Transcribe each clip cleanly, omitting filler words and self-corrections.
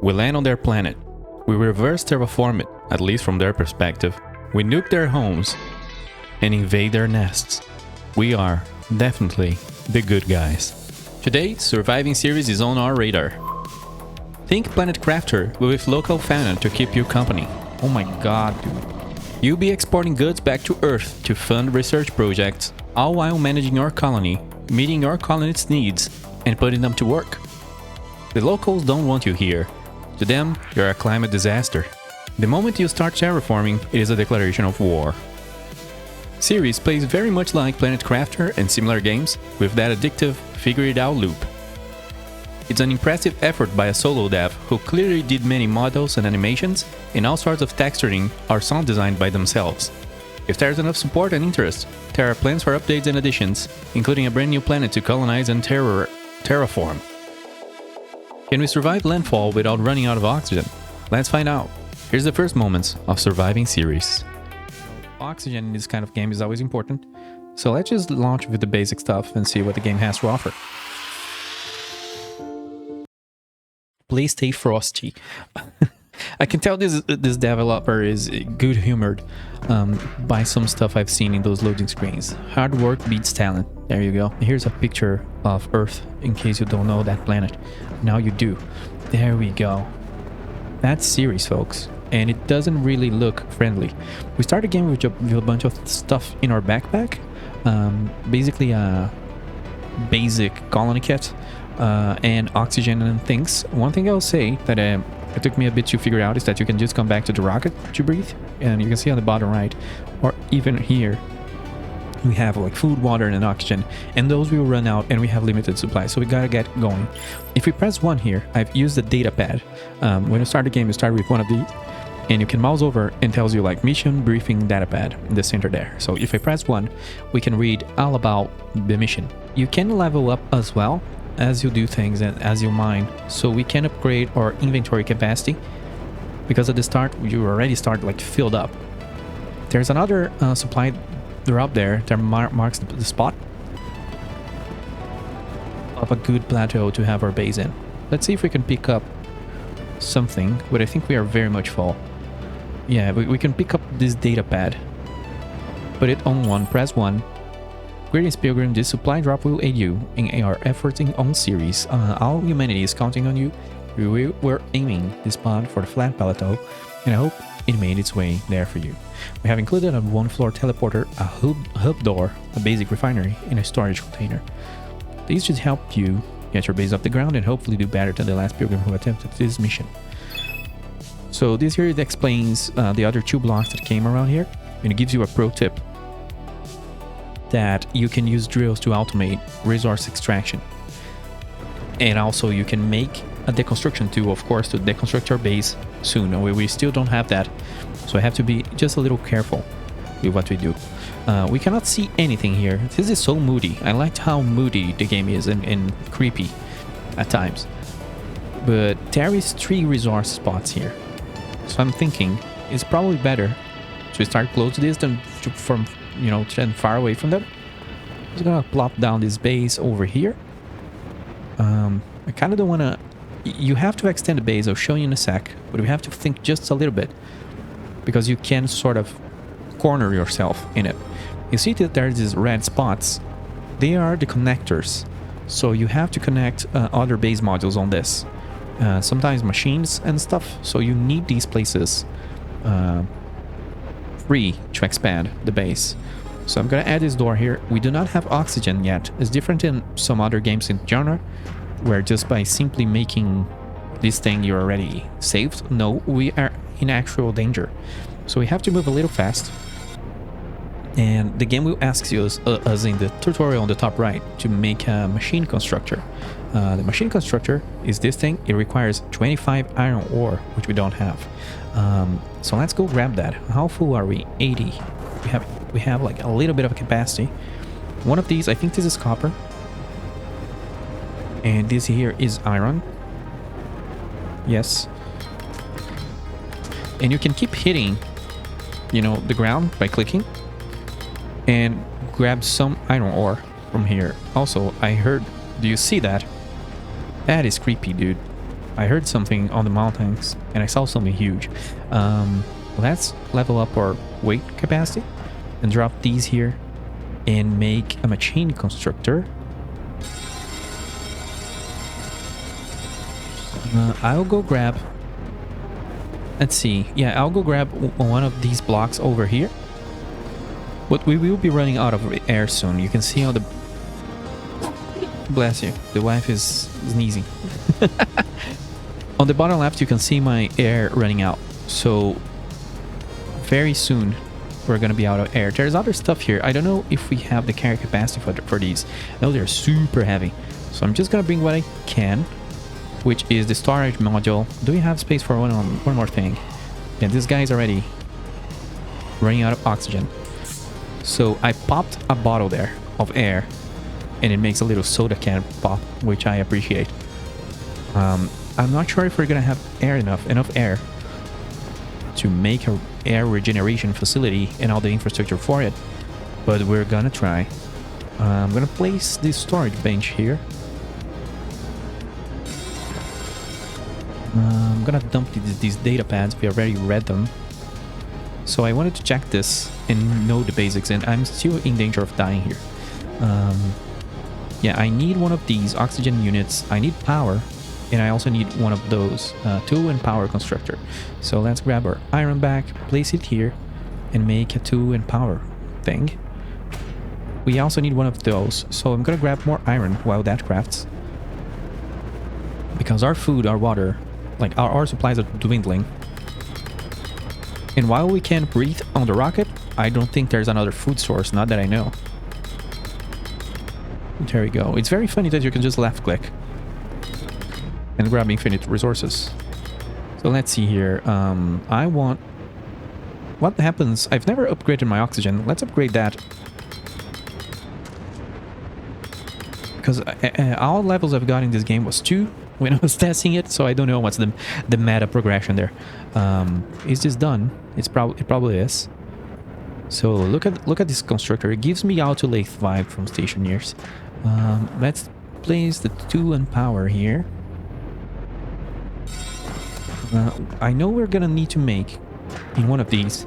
We land on their planet. We reverse terraform it, at least from their perspective. We nuke their homes and invade their nests. We are definitely the good guys. Today, Surviving Ceres is on our radar. Think Planet Crafter with local fauna to keep you company. Oh my god, dude. You'll be exporting goods back to Earth to fund research projects, all while managing your colony, meeting your colony's needs, and putting them to work. The locals don't want you here. To them, you're a climate disaster. The moment you start terraforming, it is a declaration of war. Ceres plays very much like Planet Crafter and similar games, with that addictive figure-it-out loop. It's an impressive effort by a solo dev who clearly did many models and animations, and all sorts of texturing or sound design by themselves. If there's enough support and interest, there are plans for updates and additions, including a brand new planet to colonize and terraform. Can we survive landfall without running out of oxygen? Let's find out. Here's the first moments of Surviving Ceres. Oxygen in this kind of game is always important, so let's just launch with the basic stuff and see what the game has to offer. Please stay frosty. I can tell this developer is good-humored by some stuff I've seen in those loading screens. Hard work beats talent. There you go. Here's a picture of Earth, in case you don't know that planet. Now you do. There we go. That's Ceres, folks. And it doesn't really look friendly. We start the game with a bunch of stuff in our backpack. Basically a basic colony kit and oxygen and things. One thing I'll say that it took me a bit to figure out is that you can just come back to the rocket to breathe. And you can see on the bottom right, or even here, we have like food, water, and oxygen, and those will run out and we have limited supply, so we gotta get going. If we press 1 here, I've used the data pad. When you start the game, you start with one of these, and you can mouse over and tells you like mission briefing data pad in the center there. So if I press 1, we can read all about the mission. You can level up as well as you do things and as you mine, so we can upgrade our inventory capacity, because at the start you already start like filled up. There's another supply drop there that marks the spot of a good plateau to have our base in. Let's see if we can pick up something, but I think we are very much full. Yeah, we can pick up this data pad. Put it on 1, press 1. Greetings, Pilgrim. This supply drop will aid you in our efforts on Ceres. All humanity is counting on you. We're aiming this spot for the flat plateau, and I hope it made its way there for you. We have included a 1-floor teleporter, a hub door, a basic refinery, and a storage container. These should help you get your base off the ground and hopefully do better than the last pilgrim who attempted this mission. So this here explains the other 2 blocks that came around here, and it gives you a pro tip that you can use drills to automate resource extraction. And also you can make a deconstruction tool, of course, to deconstruct our base soon. We still don't have that, so I have to be just a little careful with what we do. We cannot see anything here. This is so moody. I liked how moody the game is and creepy at times. But there is 3 resource spots here, so I'm thinking it's probably better to start close to this than from, you know, than far away from them. I'm just gonna plop down this base over here. I kind of don't want to. You have to extend the base, I'll show you in a sec, but we have to think just a little bit, because you can sort of corner yourself in it. You see that there's these red spots, they are the connectors, so you have to connect other base modules on this, sometimes machines and stuff, so you need these places free to expand the base. So I'm gonna add this door here. We do not have oxygen yet. It's different in some other games in genre, where just by simply making this thing you're already saved. No, we are in actual danger, so we have to move a little fast, and the game will ask you, as in the tutorial on the top right, to make a machine constructor. The machine constructor is this thing. It requires 25 iron ore, which we don't have. So let's go grab that. How full are we? 80. We have like a little bit of capacity. One of these, I think this is copper, and this here is iron. Yes. And you can keep hitting, you know, the ground by clicking and grab some iron ore from here. Also, I heard, do you see that? That is creepy, dude. I heard something on the mountains and I saw something huge. Let's level up our weight capacity and drop these here and make a machine constructor. I'll go grab... Let's see. Yeah, I'll go grab one of these blocks over here. But we will be running out of air soon. You can see how the... Bless you. The wife is sneezing. On the bottom left, you can see my air running out. So very soon, we're going to be out of air. There's other stuff here. I don't know if we have the carry capacity for these. No, they're super heavy. So I'm just going to bring what I can, which is the storage module. Do we have space for one more thing? Yeah, this guy's already running out of oxygen. So I popped a bottle there of air, and it makes a little soda can pop, which I appreciate. I'm not sure if we're gonna have enough air to make an air regeneration facility and all the infrastructure for it, but we're gonna try. I'm gonna place this storage bench here. I'm gonna dump these data pads. We already read them. So I wanted to check this and know the basics, and I'm still in danger of dying here. Yeah, I need one of these oxygen units. I need power, and I also need one of those tool and power constructor. So let's grab our iron back, place it here, and make a tool and power thing. We also need one of those, so I'm gonna grab more iron while that crafts. Because our food, our water, like our supplies are dwindling. And while we can't breathe on the rocket, I don't think there's another food source, not that I know. There we go. It's very funny that you can just left click and grab infinite resources. So let's see here. I want... What happens? I've never upgraded my oxygen. Let's upgrade that. Because all levels I've got in this game was 2 when I was testing it, so I don't know what's the meta progression there. Is this done? It probably is. So look at this constructor. It gives me auto lathe vibe from Stationeers. Let's place the tool and power here. I know we're gonna need to make in one of these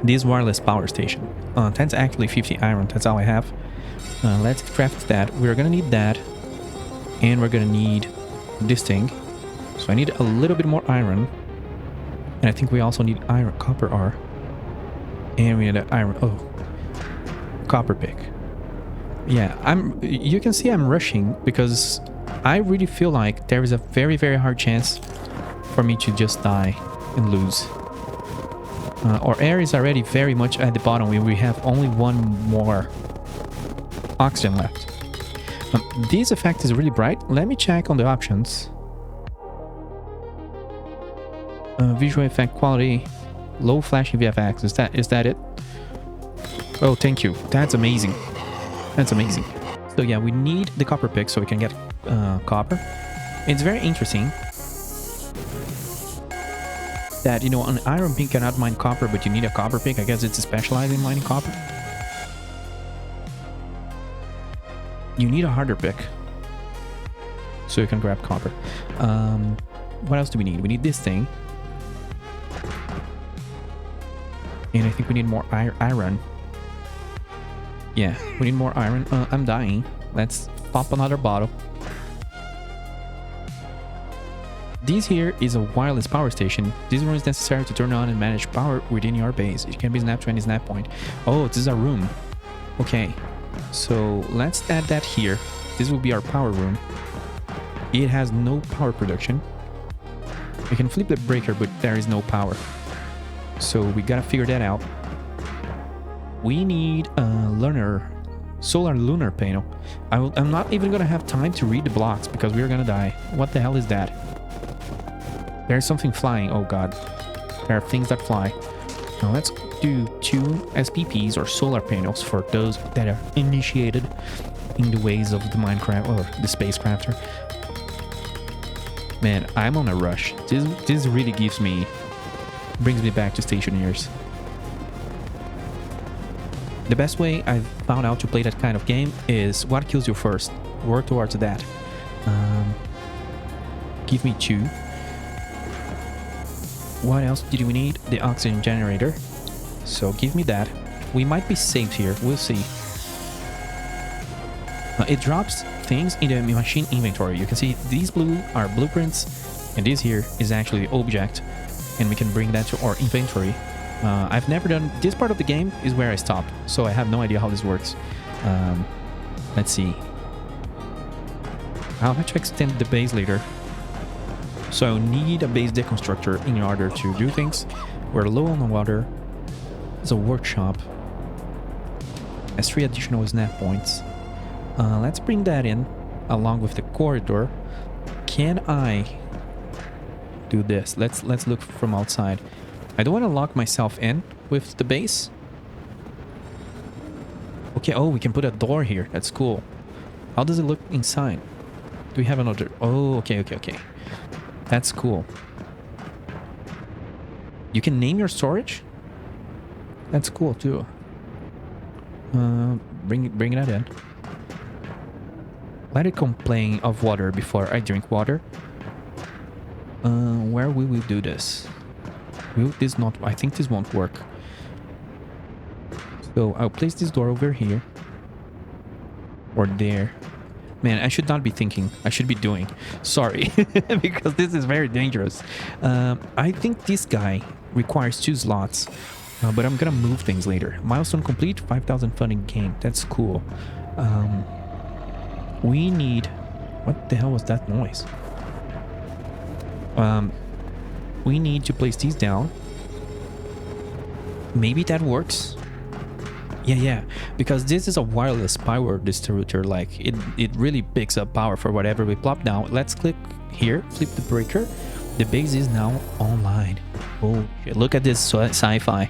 this wireless power station. That's actually 50 iron. That's all I have. Let's craft that. We're gonna need that, and we're gonna need this thing. So I need a little bit more iron, and I think we also need iron, copper ore, and we need an iron. Oh, copper pick. Yeah, you can see I'm rushing because I really feel like there is a very, very hard chance for me to just die and lose. Our air is already very much at the bottom. We have only one more oxygen left. This effect is really bright. Let me check on the options. Visual effect quality, low flashing VFX. Is that it? Oh, thank you. That's amazing. That's amazing. So yeah, we need the copper pick so we can get copper. It's very interesting that, you know, an iron pick cannot mine copper, but you need a copper pick. I guess it's specialized in mining copper. You need a harder pick so you can grab copper. What else do we need? We need this thing. And I think we need more iron. Yeah, we need more iron. I'm dying. Let's pop another bottle. This here is a wireless power station. This one is necessary to turn on and manage power within your base. It can be snapped to any snap point. Oh, this is a room. Okay, so let's add that here. This will be our power room. It has no power production. We can flip the breaker, but there is no power. So we gotta figure that out. We need a solar lunar panel. I'm not even gonna have time to read the blocks because we're gonna die. What the hell is that? There's something flying. Oh god. There are things that fly. Now let's do 2 SPPs or solar panels for those that are initiated in the ways of the Minecraft or the spacecrafter. Man, I'm on a rush. This really brings me back to Stationeers. The best way I've found out to play that kind of game is what kills you first. Work towards that. give me 2. What else did we need? The oxygen generator. So give me that. We might be safe here. We'll see. It drops things in the machine inventory. You can see these blue are blueprints, and this here is actually the object, and we can bring that to our inventory. I've never done this part of the game. Is where I stopped, so I have no idea how this works. Let's see. I'll have to extend the base later. So I need a base deconstructor in order to do things. We're low on the water. There's a workshop. Has 3 additional snap points. Let's bring that in along with the corridor. Can I do this? Let's look from outside. I don't want to lock myself in with the base. Okay, oh, we can put a door here. That's cool. How does it look inside? Do we have another? Oh, okay. That's cool. You can name your storage? That's cool too. Bring that in. Let it complain of water before I drink water. Where will we do this? Will this not? I think this won't work. So I'll place this door over here. Or there. Man, I should not be thinking. I should be doing. Sorry. Because this is very dangerous. I think this guy requires 2 slots. But I'm gonna move things later. Milestone complete, 5,000 funding gained. That's cool. We need... What the hell was that noise? We need to place these down. Maybe that works. Yeah, because this is a wireless power distributor. Like it really picks up power for whatever we plop down. Let's click here, flip the breaker. The base is now online. Oh shit, look at this sci-fi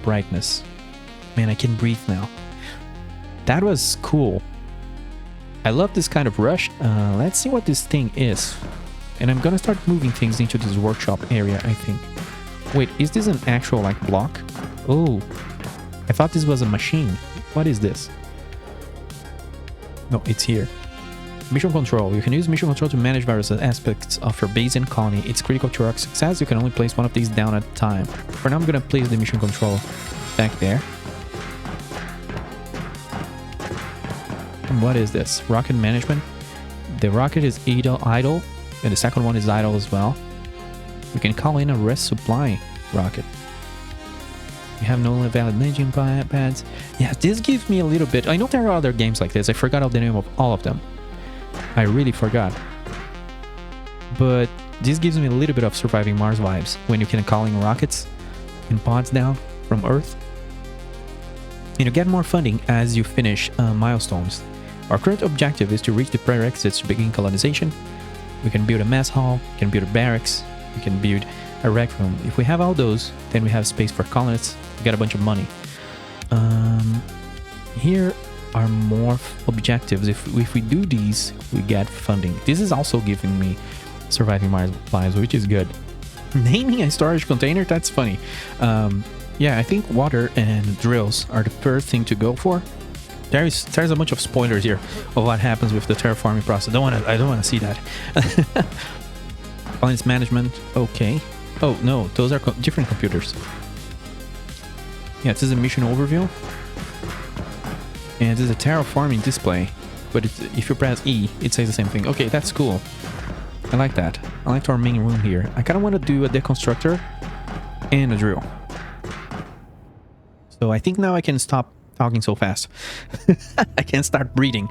brightness. Man, I can breathe now. That was cool. I love this kind of rush. Let's see what this thing is. And I'm gonna start moving things into this workshop area, I think. Wait, is this an actual, like, block? Oh, I thought this was a machine. What is this? No, it's here. Mission control. You can use mission control to manage various aspects of your base and colony. It's critical to our success. You can only place one of these down at a time. For now, I'm gonna place the mission control back there. And what is this? Rocket management. The rocket is idle, and the second one is idle as well. We can call in a rest supply rocket. We have no valid engine pads. Yeah, this gives me a little bit... I know there are other games like this. I forgot the name of all of them. I really forgot. But this gives me a little bit of Surviving Mars vibes. When you can call in rockets and pods down from Earth. And you get more funding as you finish milestones. Our current objective is to reach the prerequisites to begin colonization. We can build a mess hall. We can build a barracks. We can build a rec room. If we have all those, then we have space for colonists. We got a bunch of money. Here are more objectives. If we do these, we get funding. This is also giving me Surviving Mars vibes, which is good. Naming a storage container, that's funny. Yeah, I think water and drills are the first thing to go for. There's a bunch of spoilers here of what happens with the terraforming process. I don't want to see that. Balance management, okay. Oh no, those are different computers. Yeah, this is a mission overview. And this is a terraforming display. But if you press E, it says the same thing. Okay, that's cool. I like that. I like our main room here. I kind of want to do a deconstructor and a drill. So I think now I can stop talking so fast. I can start breathing.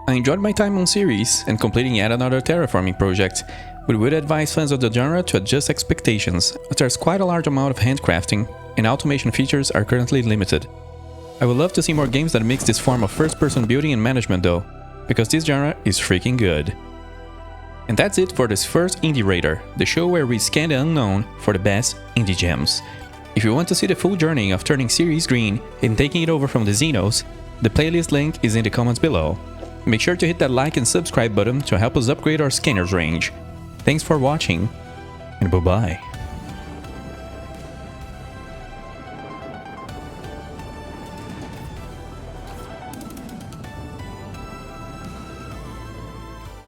I enjoyed my time on Ceres and completing yet another terraforming project. We would advise fans of the genre to adjust expectations, as there's quite a large amount of handcrafting, and automation features are currently limited. I would love to see more games that mix this form of first-person building and management though, because this genre is freaking good. And that's it for this first Indie Radar, the show where we scan the unknown for the best indie gems. If you want to see the full journey of turning Ceres green and taking it over from the Xenos, the playlist link is in the comments below. Make sure to hit that like and subscribe button to help us upgrade our scanners range. Thanks for watching, and bye-bye.